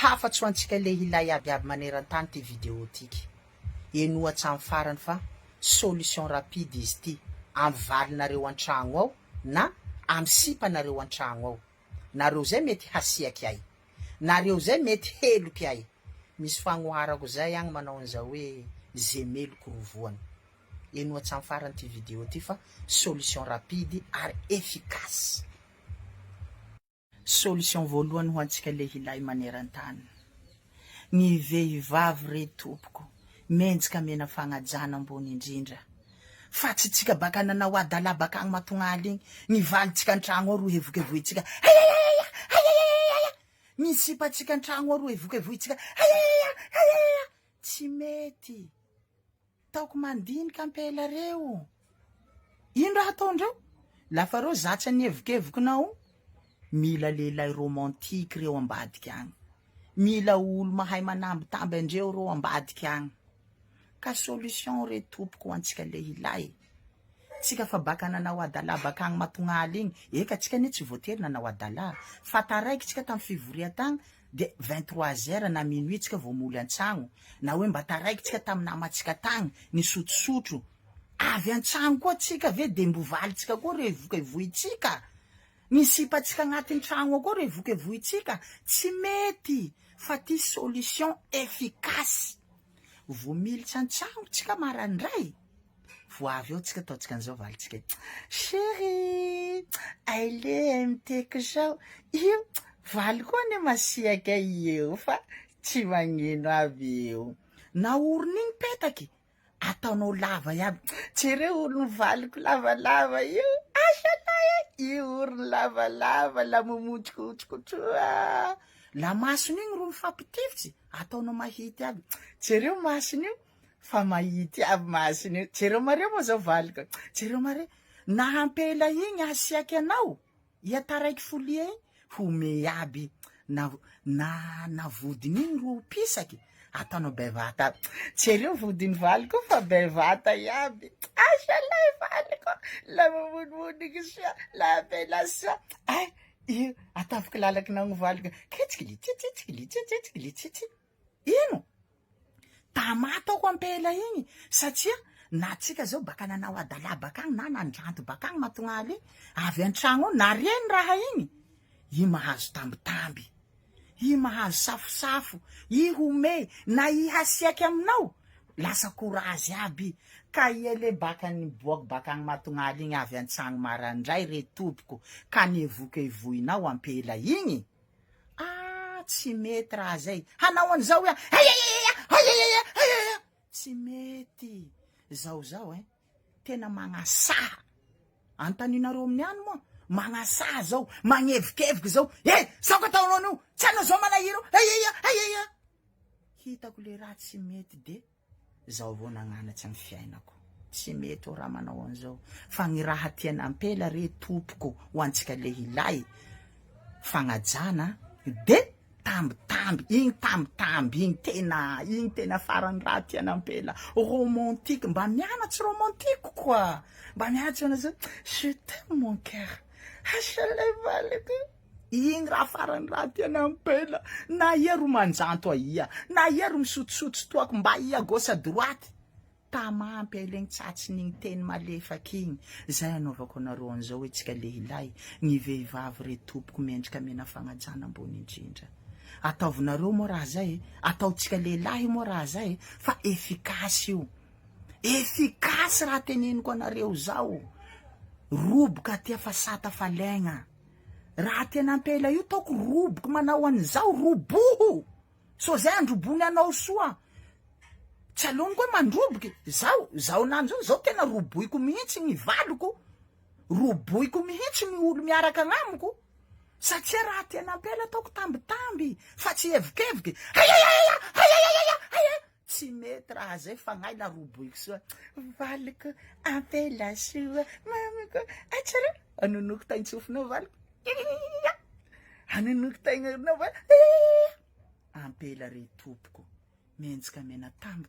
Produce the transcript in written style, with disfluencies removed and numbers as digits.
hafatsy ho antsika le hilay abiaby maneran-tany ty vidéo tiky. Enohatra amin'ny farany fa solution rapide izy ty amy valinareo an-tragno ao na amy sipanareo an-tragno ao. Nareo zay mety hasiaky ay, nareo zay mety heloky ay. Misy fagnoharako zay agny manao an'izao hoe zemeloko rovoany. Enohatra amin'ny farany ty vidéo ty fa solution rapide ary efficace. Solution voalohany ho antsika le hilay maneran-tany. Ny vehivavy re tompoko menjika mena fagnajana ambony indrindra. Fa tsy tsika baka nanao adala baka agny matongaly igny, ny valitsika an-tragno ao ro evokevoitsika. Ny sipatsika an-tragno ao ro evokevoitsika. Tsy mety. Taoko mandinika ampela reo. Ino raha ataondreo? Lafa reo zatsa ny evokevokinao, mila lehilahy romantique reo ambadika agny. Mila olo mahay manambitamby andreo reo ambadika agny. Ka solution re tompoko ho antsika le hilay. Tsika fa baka nanao adala baka agny matongaly igny, eka tsika ne tsy voatery nanao adala. Fa taraiky tsika tamy fivoria tagny de 23h na minuit tsika vao moly an-tragno. Na hoe mba taraiky tsika tamy namatsika tagny ny sotrosotro. Avy an-tragno koa tsika ve de mbovaly tsika koa re evokevoitsika. Ny sipatsika agnatin'ny tragno ao koa re evokevoitsika. Tsy mety. Fa ty solution efficace. Vao militsy an-tragno tsika marandray, vo avy eo tsika ataotsika an'izao valitsika. Chérie, aile miteko zao. Io valy koa ne masiaka io fa tsy magnino aby io. Na orona igny petaky, ataonao lava iaby. Tsereo olo valiko lavalava io. Io orona lavalava la mamotsikotsikotroa. La masony igny ro mifampitifitsy, ataonao mahity aby. Tsereo masony io fa mahity aby masony io. Tsereo mare moa zao valiko. Tsereo mare, na ampela igny asiaky anao, ia taraiky folia igny, home aby. Na vodiny igny ro pisaky, ataonao bevata aby. Tsereo vodiny valiko fa bevata iaby. Lay valiko, la mamonimoniky soa, la ampela soa. Io ataovako lalaky nango valiko. Kitsikilitsitsitsikilitsitsitsikilitsitsi. Ino? Tamataoko ampela igny satria na tsika zao baka nanao adala baka agny na nandranto baka agny matongaly igny, avy an-tragno ao na reny raha igny, i mahazo tambitamby, i mahazo safosafo, i home, na i hasiaky aminao, lasa courage aby. Ka ia le baka niboaky baka agny matongaly igny avy an-tragno marandray re tompoko, ka nievokevoinao ampela igny. Tsy mety raha zay. Hanao an'izao hoe tsy mety. Zao tena magnasaha. Antaninareo amin'ny any moa, magnasaha zao, magnevokevoky zao. Saoko ataonao anio, tsy anao zao manahiro. Hitako le raha tsy mety de zao avao nagnanatsy amin'ny fiainako. Tsy mety ho raha manao an'izao. Fa ny raha tiana ampela re tompoko ho antsika le hilay fagnajana de tambitamby, igny tambitamby, igny tena farany raha tiana ampela. Romantique, mba mianatsy romantique quoi. Mba mianatsy an'izao, je t'aime mon cœur. Lay valiko. Igny raha farany raha tiana ampela. Na ia ro manjanto aia, na ia ro misotsotso toako mba ia gauche à droite. Tamampy ailagny tsatsin'igny teny malefaky igny. Zay anaovako anareo an'izao hoe tsika le hilay, ny vehivavy re tompoko mendrika mena fagnajana ambony indrindra. Ataovinareo moa raha zay, ataotsika lehilahy moa raha zay, fa efficace io. Efficace raha teneniko anareo zao. Roboka tia fasata falaigna. Raha tena ampela io taoko roboka manao an'izao, roboho. So zay androbony anao soa. Tsy alony koa mandroboky. Zao nanjo zao tena roboiko mihitsy ny valiko. Roboiko mihitsy ny olo miaraka agnamiko. Satria raha tena ampela taoko tambitamby, fa tsy evokevoky. Tsy mety raha zay fa gnahy la roboiko soa. Valiko ampela soa, mamiko. Tsara, anonoko taintsofinao valiko. Anonoko tainanao valiko. Ampela re tompoko, menjika mena tambitamby.